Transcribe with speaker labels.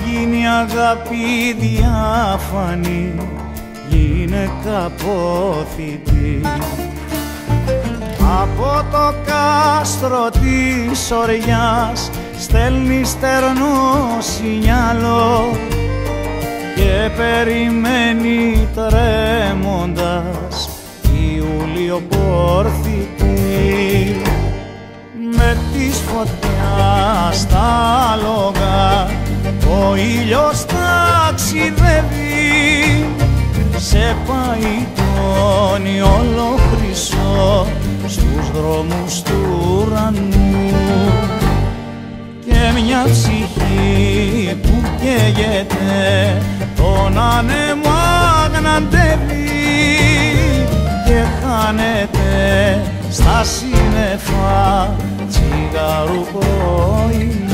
Speaker 1: γίνει αγάπη διάφανη, γυναίκα απόθητη. Από το κάστρο της οριάς στέλνει στερνό σινιάλο και περιμένει τρέμοντας Ιούλιο πόρθητη. Με της φωτιάς στα άλογα ο ήλιος ταξιδεύει, σε παϊτώνει όλο χρυσό στους δρόμους του ουρανού. Και μια ψυχή που καίγεται τον άνεμο αγναντεύει και χάνεται στα σύννεφα τσιγαρού πρωινού.